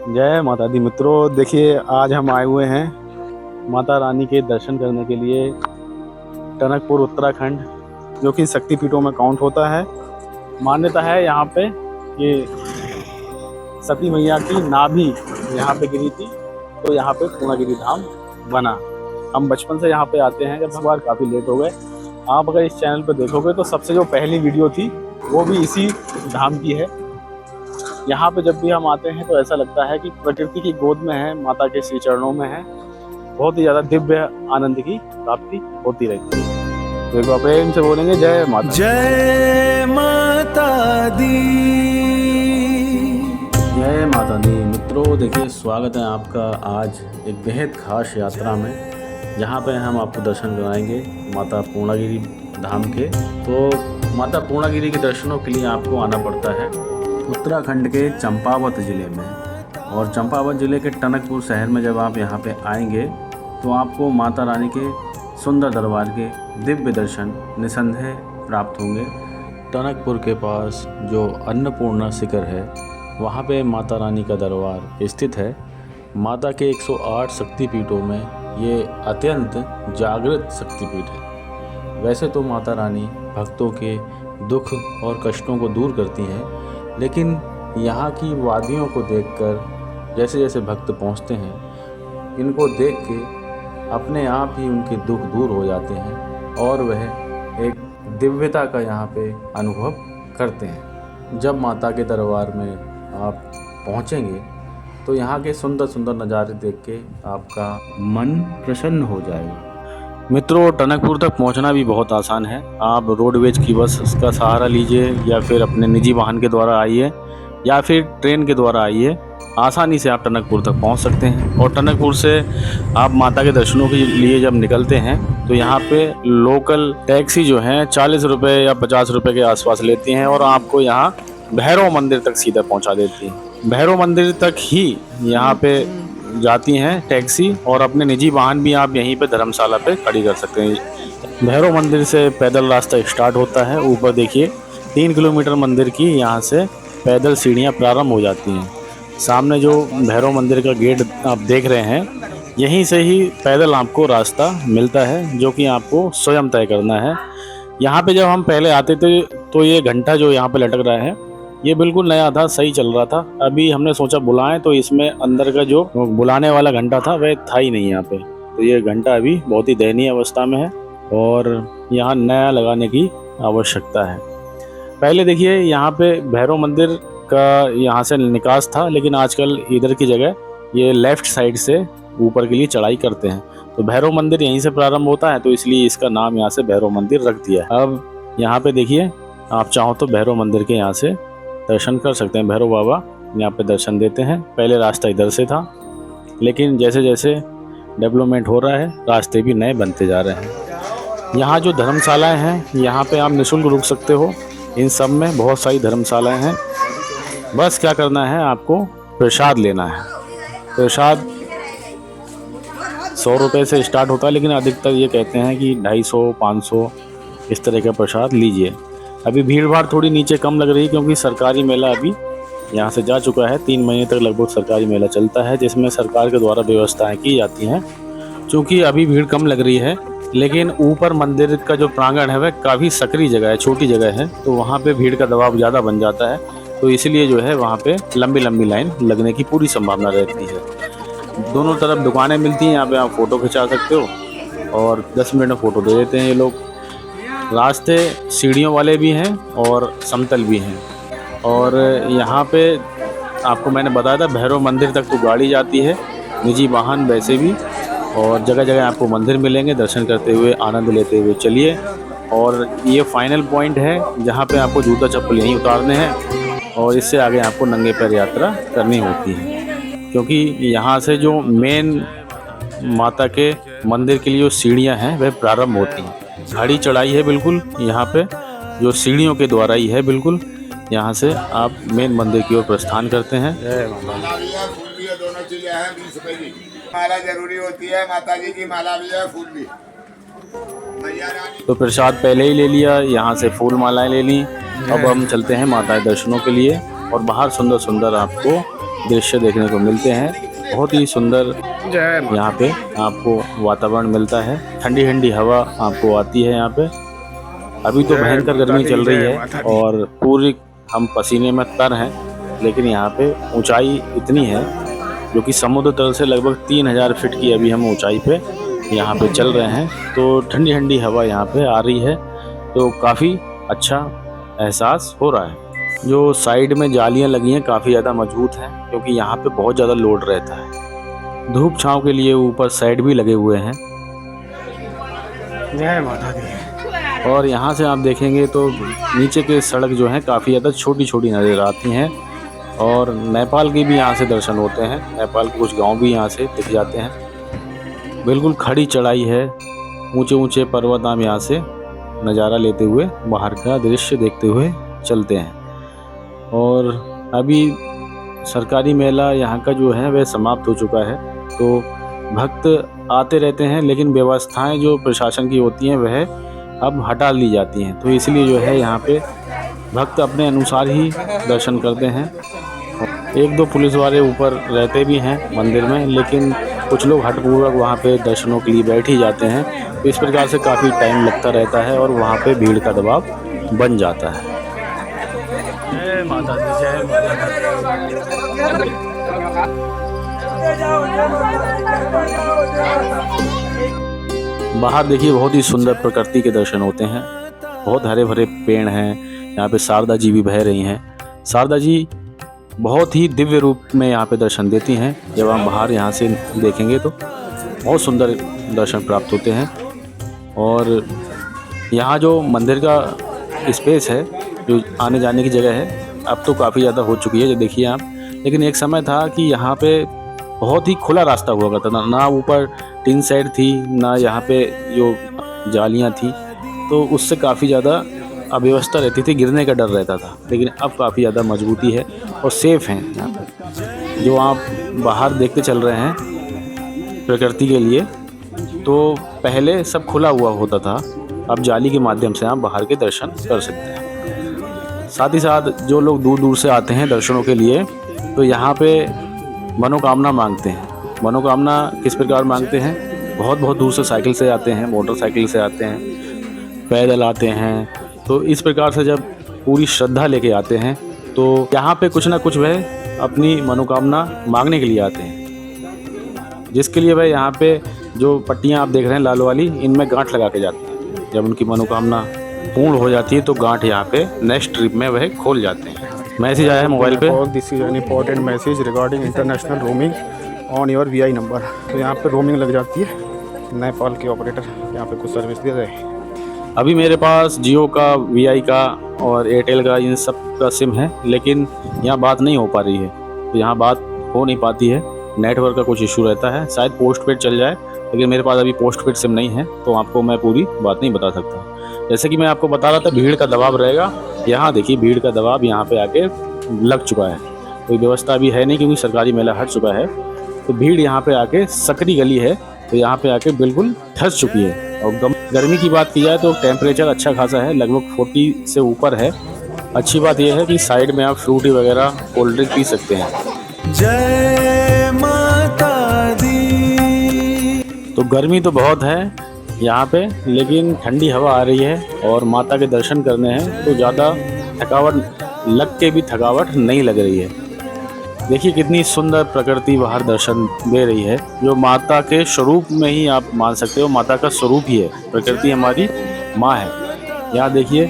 जय माता दी मित्रों, देखिए आज हम आए हुए हैं माता रानी के दर्शन करने के लिए टनकपुर उत्तराखंड, जो कि शक्तिपीठों में काउंट होता है। मान्यता है यहाँ पे कि सती मैया की नाभि यहाँ पे गिरी थी, तो यहाँ पे पूर्णागिरि धाम बना। हम बचपन से यहाँ पे आते हैं, जब बार काफ़ी लेट हो गए। आप अगर इस चैनल पे देखोगे तो सबसे जो पहली वीडियो थी वो भी इसी धाम की है। यहाँ पे जब भी हम आते हैं तो ऐसा लगता है कि प्रकृति की गोद में है, माता के श्री चरणों में है। बहुत ही ज़्यादा दिव्य आनंद की प्राप्ति होती रहती है। तो एक बार प्रेम से बोलेंगे जय माता। जय माता दी। जय माता दी मित्रों, देखिए स्वागत है आपका आज एक बेहद खास यात्रा में, जहाँ पे हम आपको दर्शन कराएंगे माता पूर्णागिरि धाम के। तो माता पूर्णागिरि के दर्शनों के लिए आपको आना पड़ता है उत्तराखंड के चंपावत ज़िले में। और चंपावत ज़िले के टनकपुर शहर में जब आप यहाँ पे आएंगे तो आपको माता रानी के सुंदर दरबार के दिव्य दर्शन निसंदेह प्राप्त होंगे। टनकपुर के पास जो अन्नपूर्णा शिखर है, वहाँ पे माता रानी का दरबार स्थित है। माता के 108 शक्तिपीठों में ये अत्यंत जागृत शक्तिपीठ है। वैसे तो माता रानी भक्तों के दुख और कष्टों को दूर करती हैं, लेकिन यहाँ की वादियों को देखकर जैसे जैसे भक्त पहुँचते हैं, इनको देख के अपने आप ही उनके दुख दूर हो जाते हैं और वह एक दिव्यता का यहाँ पे अनुभव करते हैं। जब माता के दरबार में आप पहुँचेंगे तो यहाँ के सुंदर सुंदर नज़ारे देख के आपका मन प्रसन्न हो जाएगा। मित्रों, टनकपुर तक पहुँचना भी बहुत आसान है। आप रोडवेज की बस का सहारा लीजिए या फिर अपने निजी वाहन के द्वारा आइए या फिर ट्रेन के द्वारा आइए, आसानी से आप टनकपुर तक पहुंच सकते हैं। और टनकपुर से आप माता के दर्शनों के लिए जब निकलते हैं तो यहाँ पे लोकल टैक्सी जो हैं 40 रुपये या 50 रुपये के आसपास लेती हैं और आपको यहाँ भैरव मंदिर तक सीधा पहुँचा देती हैं। भैरव मंदिर तक ही यहाँ पे जाती हैं टैक्सी, और अपने निजी वाहन भी आप यहीं पे धर्मशाला पे खड़ी कर सकते हैं। भैरव मंदिर से पैदल रास्ता स्टार्ट होता है। ऊपर देखिए 3 किलोमीटर मंदिर की यहाँ से पैदल सीढ़ियाँ प्रारंभ हो जाती हैं। सामने जो भैरव मंदिर का गेट आप देख रहे हैं, यहीं से ही पैदल आपको रास्ता मिलता है, जो कि आपको स्वयं तय करना है। यहाँ पे जब हम पहले आते थे तो ये घंटा जो यहाँ पे लटक रहा है, ये बिल्कुल नया था, सही चल रहा था। अभी हमने सोचा बुलाएं तो इसमें अंदर का जो बुलाने वाला घंटा था वह था ही नहीं यहाँ पे। तो ये घंटा अभी बहुत ही दयनीय अवस्था में है और यहाँ नया लगाने की आवश्यकता है। पहले देखिए यहाँ पे भैरव मंदिर का यहाँ से निकास था, लेकिन आजकल इधर की जगह ये लेफ़्ट साइड से ऊपर के लिए चढ़ाई करते हैं। तो भैरव मंदिर यहीं से प्रारंभ होता है, तो इसलिए इसका नाम यहाँ से भैरव मंदिर रख दिया है। अब यहाँ पे देखिए, आप चाहो तो भैरव मंदिर के यहाँ से दर्शन कर सकते हैं। भैरव बाबा यहाँ पे दर्शन देते हैं। पहले रास्ता इधर से था, लेकिन जैसे जैसे डेवलपमेंट हो रहा है रास्ते भी नए बनते जा रहे हैं। यहाँ जो धर्मशालाएँ हैं, यहाँ पर आप निःशुल्क रुक सकते हो। इन सब में बहुत सारी धर्मशालाएँ हैं। बस क्या करना है, आपको प्रसाद लेना है। प्रसाद 100 रुपये से स्टार्ट होता है, लेकिन अधिकतर ये कहते हैं कि 250, 500 इस तरह का प्रसाद लीजिए। अभी भीड़ भाड़ थोड़ी नीचे कम लग रही है, क्योंकि सरकारी मेला अभी यहाँ से जा चुका है। 3 महीने तक लगभग सरकारी मेला चलता है, जिसमें सरकार के द्वारा व्यवस्थाएं की जाती हैं। चूँकि अभी भीड़ कम लग रही है, लेकिन ऊपर मंदिर का जो प्रांगण है वह काफ़ी सकरी जगह है, छोटी जगह है, तो वहाँ पर भीड़ का दबाव ज़्यादा बन जाता है। तो इसलिए जो है वहाँ पे लंबी लंबी लाइन लगने की पूरी संभावना रहती है। दोनों तरफ दुकानें मिलती हैं, यहाँ पे आप फ़ोटो खिंचा सकते हो और 10 मिनट में फ़ोटो दे देते हैं ये लोग। रास्ते सीढ़ियों वाले भी हैं और समतल भी हैं। और यहाँ पे आपको मैंने बताया था भैरव मंदिर तक तो गाड़ी जाती है, निजी वाहन वैसे भी, और जगह जगह आपको मंदिर मिलेंगे। दर्शन करते हुए आनंद लेते हुए चलिए। और ये फाइनल पॉइंट है जहाँ पे आपको जूता चप्पल यहीं उतारने हैं, और इससे आगे आपको नंगे पैर यात्रा करनी होती है, क्योंकि यहाँ से जो मेन माता के मंदिर के लिए जो सीढ़ियाँ हैं वह प्रारंभ होती हैं। घाड़ी चढ़ाई है बिल्कुल, यहाँ पे जो सीढ़ियों के द्वारा ही है बिल्कुल। यहाँ से आप मेन मंदिर की ओर प्रस्थान करते हैं। माला भी है, फूल भी है, दोनों चीजें हैं। 20 रुपए की माला जरूरी होती है, माता जी की माला भी है, फूल भी। तो प्रसाद पहले ही ले लिया, यहाँ से फूल मालाएं ले ली। अब हम चलते हैं माता के दर्शनों के लिए, और बाहर सुंदर सुंदर आपको दृश्य देखने को मिलते हैं। बहुत ही सुंदर यहाँ पे आपको वातावरण मिलता है, ठंडी ठंडी हवा आपको आती है यहाँ पे। अभी तो भयंकर गर्मी चल रही है और पूरी हम पसीने में तर हैं, लेकिन यहाँ पे ऊंचाई इतनी है जो कि समुद्र तल से लगभग 3000 फीट की अभी हम ऊंचाई पे यहाँ पे चल रहे हैं। तो ठंडी ठंडी हवा यहाँ पे आ रही है, तो काफ़ी अच्छा एहसास हो रहा है। जो साइड में जालियाँ लगी हैं काफ़ी ज़्यादा मजबूत हैं, क्योंकि यहाँ पे बहुत ज़्यादा लोड रहता है। धूप छाँव के लिए ऊपर साइड भी लगे हुए हैं। जय माता दी। और यहाँ से आप देखेंगे तो नीचे के सड़क जो हैं काफ़ी ज़्यादा छोटी छोटी नज़र आती हैं। और नेपाल के भी यहाँ से दर्शन होते हैं, नेपाल के कुछ गांव भी यहाँ से दिख जाते हैं। बिल्कुल खड़ी चढ़ाई है, ऊंचे ऊंचे पर्वत हम यहाँ से नज़ारा लेते हुए बाहर का दृश्य देखते हुए चलते हैं। और अभी सरकारी मेला यहाँ का जो है वह समाप्त हो चुका है, तो भक्त आते रहते हैं, लेकिन व्यवस्थाएं जो प्रशासन की होती हैं वह अब हटा ली जाती हैं। तो इसलिए जो है यहाँ पे भक्त अपने अनुसार ही दर्शन करते हैं। एक दो पुलिस वाले ऊपर रहते भी हैं मंदिर में, लेकिन कुछ लोग हठपूर्वक वहाँ पे दर्शनों के लिए बैठ ही जाते हैं। तो इस प्रकार से काफ़ी टाइम लगता रहता है और वहाँ पे भीड़ का दबाव बन जाता है। जय माता दी, जय माता दी। बाहर देखिए बहुत ही सुंदर प्रकृति के दर्शन होते हैं। बहुत हरे भरे पेड़ हैं, यहाँ पे शारदा जी भी बह रही हैं। शारदा जी बहुत ही दिव्य रूप में यहाँ पे दर्शन देती हैं। जब हम बाहर यहाँ से देखेंगे तो बहुत सुंदर दर्शन प्राप्त होते हैं। और यहाँ जो मंदिर का स्पेस है, जो आने जाने की जगह है, अब तो काफ़ी ज़्यादा हो चुकी है, जो देखिए आप। लेकिन एक समय था कि यहाँ पे बहुत ही खुला रास्ता हुआ करता था, ना ऊपर टिन शेड थी, ना यहाँ पे जो जालियाँ थी, तो उससे काफ़ी ज़्यादा अव्यवस्था रहती थी, गिरने का डर रहता था। लेकिन अब काफ़ी ज़्यादा मजबूती है और सेफ़ हैं यहाँ पर। जो आप बाहर देखते चल रहे हैं प्रकृति के लिए, तो पहले सब खुला हुआ होता था, अब जाली के माध्यम से आप बाहर के दर्शन कर सकते हैं। साथ ही साथ जो लोग दूर दूर से आते हैं दर्शनों के लिए, तो यहाँ पे मनोकामना मांगते हैं। मनोकामना किस प्रकार मांगते हैं? बहुत बहुत दूर से साइकिल से आते हैं, मोटरसाइकिल से आते हैं, पैदल आते हैं। तो इस प्रकार से जब पूरी श्रद्धा लेके आते हैं, तो यहाँ पे कुछ ना कुछ वह अपनी मनोकामना मांगने के लिए आते हैं, जिसके लिए वह यहाँ पे जो पट्टियाँ आप देख रहे हैं लाल वाली, इनमें गांठ लगा के जाते हैं। जब उनकी मनोकामना पूर्ण हो जाती है तो गांठ यहाँ पे नेक्स्ट ट्रिप में वह खोल जाते हैं। मैसेज आया है मोबाइल पे, this is an important message regarding international roaming on your VI number. तो यहाँ पे रोमिंग लग जाती है, नेपाल के ऑपरेटर यहाँ पे कुछ सर्विस दे रहे हैं। अभी मेरे पास जियो का, VI का और एयरटेल का, इन सब का सिम है, लेकिन यहाँ बात नहीं हो पा रही है। तो यहाँ बात हो नहीं पाती है, नेटवर्क का कुछ इशू रहता है। शायद पोस्ट पेड चल जाए, लेकिन मेरे पास अभी पोस्ट पेड सिम नहीं है, तो आपको मैं पूरी बात नहीं बता सकता। जैसे कि मैं आपको बता रहा था, भीड़ का दबाव रहेगा। यहाँ देखिए भीड़ का दबाव यहाँ पे आके लग चुका है। कोई व्यवस्था अभी है नहीं, क्योंकि सरकारी मेला हट चुका है। तो भीड़ यहाँ पे आके, सकरी गली है, तो यहाँ पे आके बिल्कुल धंस चुकी है। और गर्मी की बात की जाए तो टेम्परेचर अच्छा खासा है, लगभग 40 से ऊपर है। अच्छी बात यह है कि साइड में आप फ्रूटी वगैरह, कोल्ड ड्रिंक पी सकते हैं। जय माता दी। तो गर्मी तो बहुत है यहाँ पे, लेकिन ठंडी हवा आ रही है और माता के दर्शन करने हैं, तो ज़्यादा थकावट लग के भी थकावट नहीं लग रही है। देखिए कितनी सुंदर प्रकृति बाहर दर्शन दे रही है, जो माता के स्वरूप में ही आप मान सकते हो, माता का स्वरूप ही है। प्रकृति हमारी माँ है। यहाँ देखिए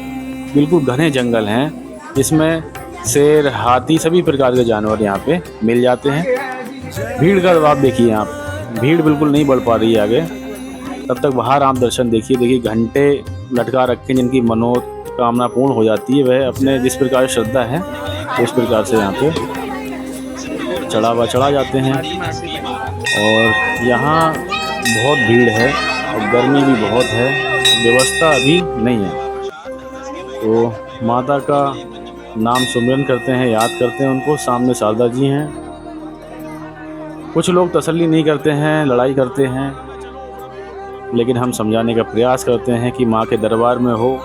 बिल्कुल घने जंगल हैं, जिसमें शेर, हाथी, सभी प्रकार के जानवर यहाँ पे मिल जाते हैं। भीड़ का दबाव देखिए आप, भीड़ बिल्कुल नहीं बढ़ पा रही है आगे। तब तक बाहर आप दर्शन देखिए। देखिए घंटे लटका रखे, जिनकी मनोकामना पूर्ण हो जाती है, वह अपने जिस प्रकार श्रद्धा है उस प्रकार से यहाँ पे चढ़ा जाते हैं। और यहाँ बहुत भीड़ है और गर्मी भी बहुत है, व्यवस्था अभी नहीं है। तो माता का नाम सुमिरन करते हैं, याद करते हैं उनको। सामने शारदा जी हैं। कुछ लोग तसल्ली नहीं करते हैं, लड़ाई करते हैं, लेकिन हम समझाने का प्रयास करते हैं कि माँ के दरबार में हो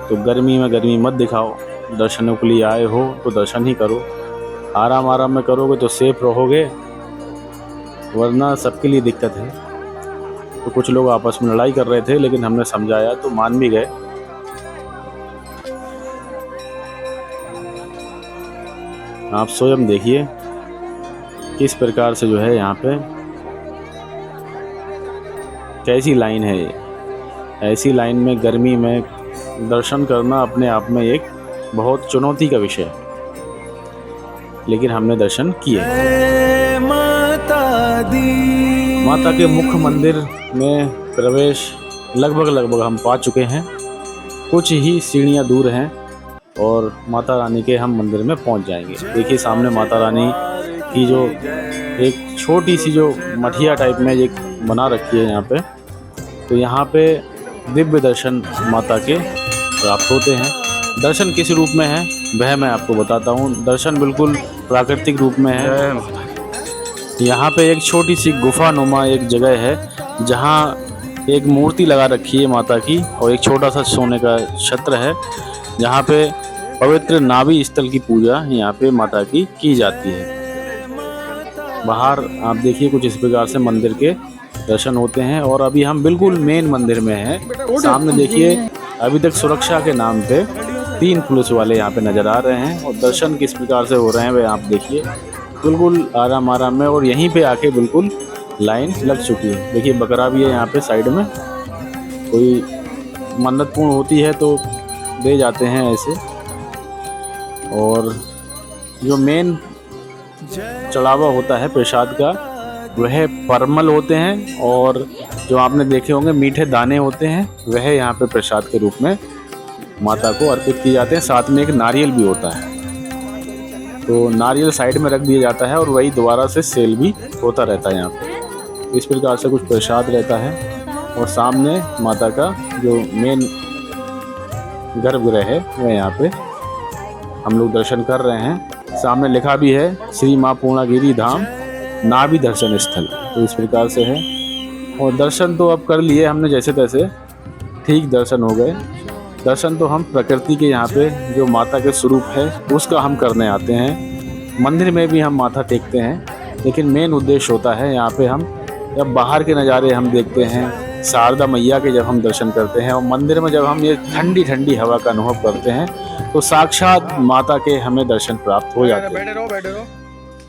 तो गर्मी में गर्मी मत दिखाओ, दर्शनों के लिए आए हो तो दर्शन ही करो। आराम आराम में करोगे तो सेफ रहोगे, वरना सबके लिए दिक्कत है। तो कुछ लोग आपस में लड़ाई कर रहे थे, लेकिन हमने समझाया तो मान भी गए। आप स्वयं देखिए किस प्रकार से जो है यहाँ पे कैसी लाइन है ये। ऐसी लाइन में गर्मी में दर्शन करना अपने आप में एक बहुत चुनौती का विषय है, लेकिन हमने दर्शन किए। माता के मुख्य मंदिर में प्रवेश लगभग हम पा चुके हैं। कुछ ही सीढ़ियाँ दूर हैं और माता रानी के हम मंदिर में पहुंच जाएंगे। देखिए सामने माता रानी की जो एक छोटी सी जो मठिया टाइप में एक बना रखी है यहाँ पे, तो यहाँ पे दिव्य दर्शन माता के प्राप्त होते हैं। दर्शन किस रूप में है वह मैं आपको बताता हूँ। दर्शन बिल्कुल प्राकृतिक रूप में है। यहाँ पे एक छोटी सी गुफा नुमा एक जगह है जहाँ एक मूर्ति लगा रखी है माता की, और एक छोटा सा सोने का छत्र है जहाँ पे पवित्र नाभि स्थल की पूजा यहाँ पे माता की जाती है। बाहर आप देखिए कुछ इस प्रकार से मंदिर के दर्शन होते हैं। और अभी हम बिल्कुल मेन मंदिर में हैं। सामने देखिए अभी तक सुरक्षा के नाम पे 3 पुलिस वाले यहाँ पे नज़र आ रहे हैं, और दर्शन किस प्रकार से हो रहे हैं वे आप देखिए बिल्कुल आराम आराम में। और यहीं पे आके बिल्कुल लाइन लग चुकी है। देखिए बकरा भी है यहाँ पे साइड में, कोई मन्नत पूर्ण होती है तो दे जाते हैं ऐसे। और जो मेन चढ़ावा होता है प्रसाद का वह परमल होते हैं, और जो आपने देखे होंगे मीठे दाने होते हैं वह यहाँ पे प्रसाद के रूप में माता को अर्पित किए जाते हैं। साथ में एक नारियल भी होता है, तो नारियल साइड में रख दिया जाता है और वही दोबारा से सेल भी होता रहता है यहाँ पे। इस प्रकार से कुछ प्रसाद रहता है। और सामने माता का जो मेन गर्भगृह है वह यहाँ पे हम लोग दर्शन कर रहे हैं। सामने लिखा भी है श्री माँ पूर्णागिरी धाम नाभि दर्शन स्थल, तो इस प्रकार से है। और दर्शन तो अब कर लिए हमने जैसे तैसे, ठीक दर्शन हो गए। दर्शन तो हम प्रकृति के यहाँ पे जो माता के स्वरूप है उसका हम करने आते हैं। मंदिर में भी हम माथा टेकते हैं, लेकिन मेन उद्देश्य होता है यहाँ पे हम जब बाहर के नज़ारे हम देखते हैं, शारदा मैया के जब हम दर्शन करते हैं, और मंदिर में जब हम ये ठंडी ठंडी हवा का अनुभव करते हैं, तो साक्षात माता के हमें दर्शन प्राप्त हो जाते हैं।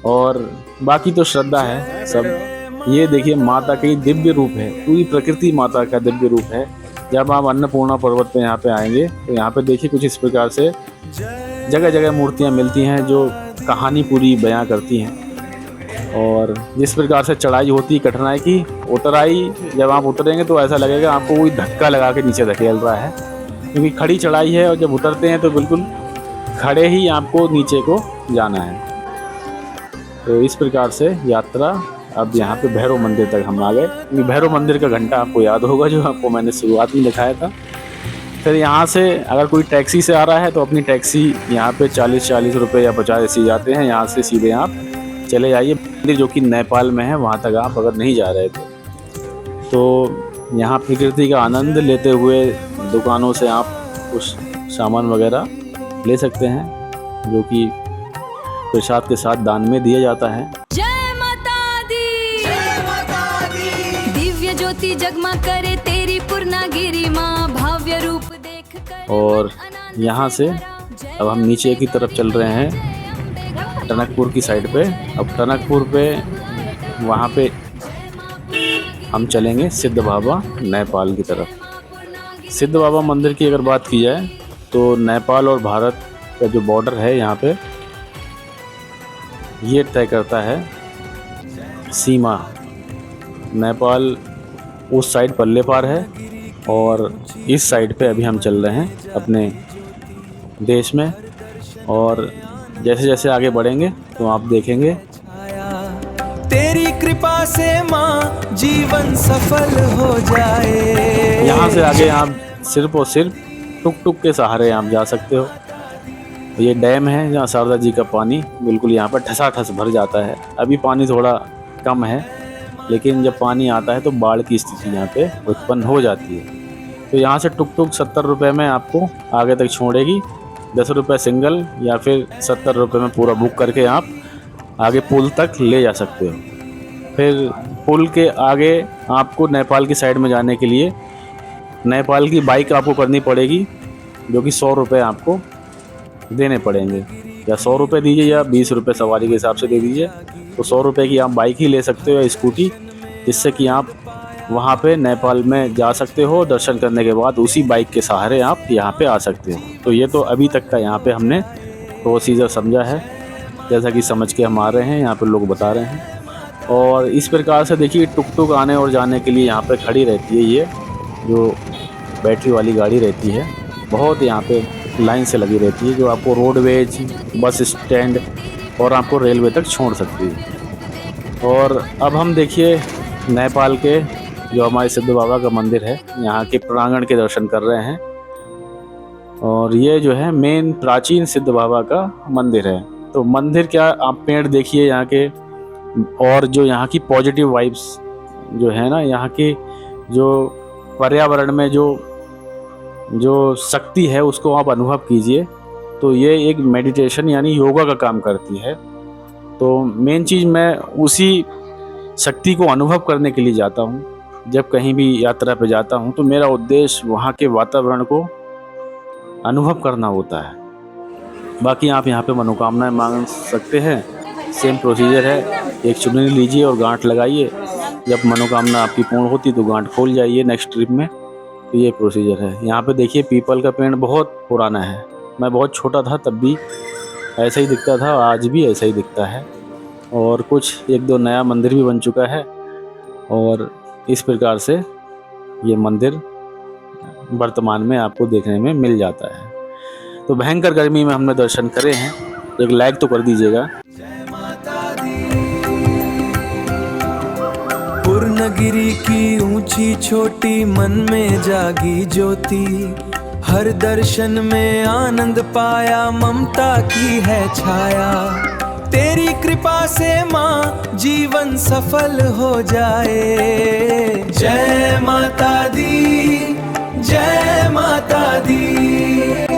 और बाकी तो श्रद्धा है सब। ये देखिए माता की दिव्य रूप है, पूरी प्रकृति माता का दिव्य रूप है। जब आप अन्नपूर्णा पर्वत पे यहाँ पे आएंगे तो यहाँ पे देखिए कुछ इस प्रकार से जगह जगह मूर्तियाँ मिलती हैं जो कहानी पूरी बयां करती हैं। और जिस प्रकार से चढ़ाई होती है कठिनाई की, उतराई जब आप उतरेंगे तो ऐसा लगेगा आपको कोई धक्का लगा के नीचे धकेल रहा है, क्योंकि खड़ी चढ़ाई है। और जब उतरते हैं तो बिल्कुल खड़े ही आपको नीचे को जाना है। तो इस प्रकार से यात्रा अब यहाँ पे भैरव मंदिर तक हम आ गए। क्योंकि भैरव मंदिर का घंटा आपको याद होगा जो आपको मैंने शुरुआत में दिखाया था। फिर यहाँ से अगर कोई टैक्सी से आ रहा है तो अपनी टैक्सी यहाँ पे 40 रुपये या 50 ऐसे जाते हैं। यहाँ से सीधे आप चले जाइए मंदिर जो कि नेपाल में है, वहाँ तक आप अगर नहीं जा रहे थे तो यहाँ प्रकृति का आनंद लेते हुए दुकानों से आप कुछ सामान वगैरह ले सकते हैं, जो कि प्रसाद के साथ दान में दिया जाता है। जय माता दी, जय माता दी। दिव्य ज्योति जगमा करे तेरी पूर्णागिरी माँ, भव्य रूप देख कर। और यहाँ से अब हम नीचे की तरफ चल रहे हैं टनकपुर की साइड पे। अब टनकपुर पे वहाँ पे हम चलेंगे सिद्ध बाबा नेपाल की तरफ। सिद्ध बाबा मंदिर की अगर बात की जाए तो नेपाल और भारत का जो बॉर्डर है यहाँ पे ये तय करता है सीमा। नेपाल उस साइड पल्ले पार है और इस साइड पे अभी हम चल रहे हैं अपने देश में। और जैसे जैसे आगे बढ़ेंगे तो आप देखेंगे तेरी कृपा से माँ जीवन सफल हो जाए। यहाँ से आगे आप सिर्फ और सिर्फ टुक टुक के सहारे आप जा सकते हो। ये डैम है जहाँ शारदा जी का पानी बिल्कुल यहाँ पर ठसाठस भर जाता है। अभी पानी थोड़ा कम है, लेकिन जब पानी आता है तो बाढ़ की स्थिति यहाँ पे उत्पन्न हो जाती है। तो यहाँ से टुक टुक 70 रुपये में आपको आगे तक छोड़ेगी ₹10 सिंगल या फिर ₹70 में पूरा बुक करके आप आगे पुल तक ले जा सकते हो। फिर पुल के आगे आपको नेपाल की साइड में जाने के लिए नेपाल की बाइक आपको करनी पड़ेगी, जो कि ₹100 आपको देने पड़ेंगे, या ₹100 दीजिए या ₹20 सवारी के हिसाब से दे दीजिए। तो ₹100 की आप बाइक ही ले सकते हो या स्कूटी, जिससे कि आप वहाँ पे नेपाल में जा सकते हो। दर्शन करने के बाद उसी बाइक के सहारे आप यहाँ पे आ सकते हो। तो ये तो अभी तक का यहाँ पे हमने प्रोसीजर समझा है, जैसा कि समझ के हम आ रहे हैं, यहाँ पे लोग बता रहे हैं। और इस प्रकार से देखिए टुक टुक आने और जाने के लिए यहाँ पे खड़ी रहती है, ये जो बैटरी वाली गाड़ी रहती है, बहुत यहाँ पे लाइन से लगी रहती है, जो आपको रोडवेज, बस स्टैंड और आपको रेलवे तक छोड़ सकती है। और अब हम देखिए नेपाल के जो हमारे सिद्ध बाबा का मंदिर है, यहाँ के प्रांगण के दर्शन कर रहे हैं। और ये जो है मेन प्राचीन सिद्ध बाबा का मंदिर है। तो मंदिर क्या, आप पेड़ देखिए यहाँ के, और जो यहाँ की पॉजिटिव वाइब्स जो है ना, यहाँ की जो पर्यावरण में जो शक्ति है उसको आप अनुभव कीजिए। तो ये एक मेडिटेशन यानी योगा का काम करती है। तो मेन चीज़ मैं उसी शक्ति को अनुभव करने के लिए जाता हूँ। जब कहीं भी यात्रा पे जाता हूँ तो मेरा उद्देश्य वहाँ के वातावरण को अनुभव करना होता है। बाकी आप यहाँ पे मनोकामनाएं मांग सकते हैं, सेम प्रोसीजर है। एक चुनरी लीजिए और गांठ लगाइए, जब मनोकामना आपकी पूर्ण होती तो गांठ खोल जाइए नेक्स्ट ट्रिप में। तो ये प्रोसीजर है। यहाँ पे देखिए पीपल का पेड़ बहुत पुराना है, मैं बहुत छोटा था तब भी ऐसा ही दिखता था, आज भी ऐसा ही दिखता है। और कुछ 1-2 नया मंदिर भी बन चुका है। और इस प्रकार से ये मंदिर वर्तमान में आपको देखने में मिल जाता है। तो भयंकर गर्मी में हमने दर्शन करे हैं, एक लाइक तो कर दीजिएगा। पूर्णगिरी की ऊंची छोटी मन में जागी ज्योति, हर दर्शन में आनंद पाया, ममता की है छाया। तेरी कृपा से माँ जीवन सफल हो जाए। जय माता दी, जय माता दी।